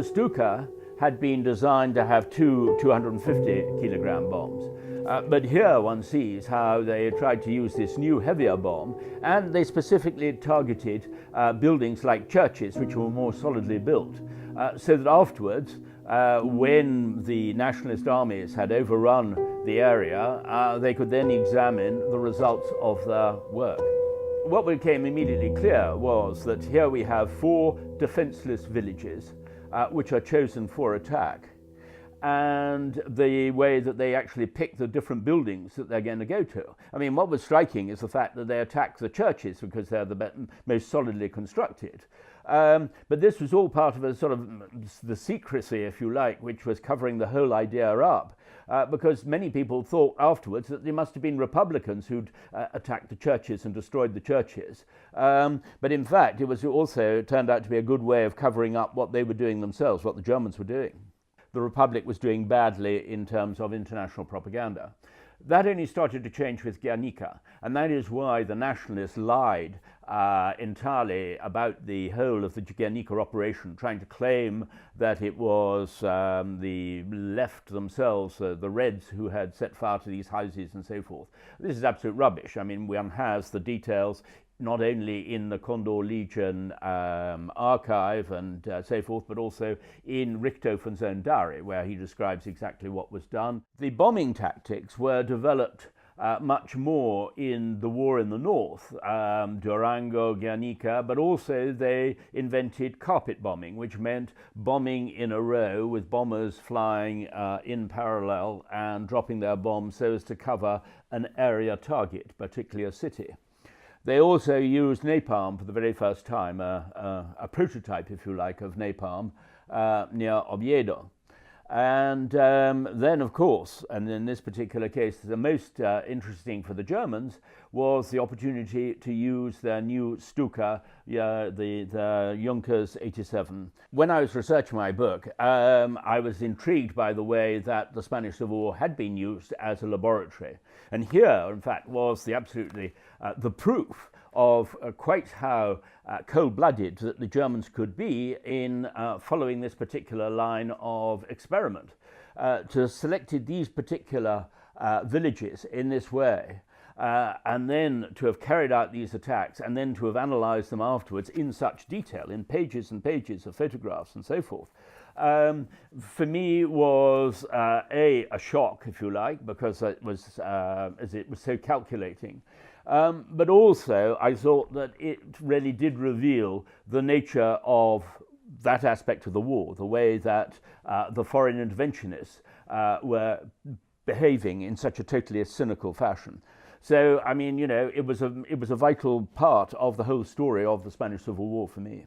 the Stuka had been designed to have two 250-kilogram bombs. But here one sees how they tried to use this new heavier bomb, and they specifically targeted buildings like churches, which were more solidly built, so that afterwards, when the nationalist armies had overrun the area, they could then examine the results of their work. What became immediately clear was that here we have 4 defenseless villages which are chosen for attack, and the way that they actually pick the different buildings that they're going to go to. I mean, what was striking is the fact that they attack the churches because they're the most solidly constructed. But this was all part of a sort of the secrecy, if you like, which was covering the whole idea up, because many people thought afterwards that they must have been Republicans who'd attacked the churches and destroyed the churches. But in fact, it was also turned out to be a good way of covering up what they were doing themselves, what the Germans were doing. The Republic was doing badly in terms of international propaganda. That only started to change with Guernica, and that is why the nationalists lied entirely about the whole of the Guernica operation, trying to claim that it was the left themselves, the Reds, who had set fire to these houses and so forth. This is absolute rubbish. I mean, one has the details not only in the Condor Legion archive and so forth, but also in Richthofen's own diary, where he describes exactly what was done. The bombing tactics were developed much more in the war in the north, Durango, Guernica, but also they invented carpet bombing, which meant bombing in a row with bombers flying in parallel and dropping their bombs so as to cover an area target, particularly a city. They also used napalm for the very first time, a prototype, if you like, of napalm near Oviedo. And then, of course, and in this particular case, the most interesting for the Germans was the opportunity to use their new Stuka, the Junkers 87. When I was researching my book, I was intrigued by the way that the Spanish Civil War had been used as a laboratory. And here, in fact, was the absolutely the proof of quite how cold-blooded that the Germans could be in following this particular line of experiment. To have selected these particular villages in this way, and then to have carried out these attacks, and then to have analysed them afterwards in such detail, in pages and pages of photographs and so forth, for me was a shock, if you like, because it was so calculating. But also, I thought that it really did reveal the nature of that aspect of the war, the way that the foreign interventionists were behaving in such a totally cynical fashion. So, I mean, you know, it was a vital part of the whole story of the Spanish Civil War for me.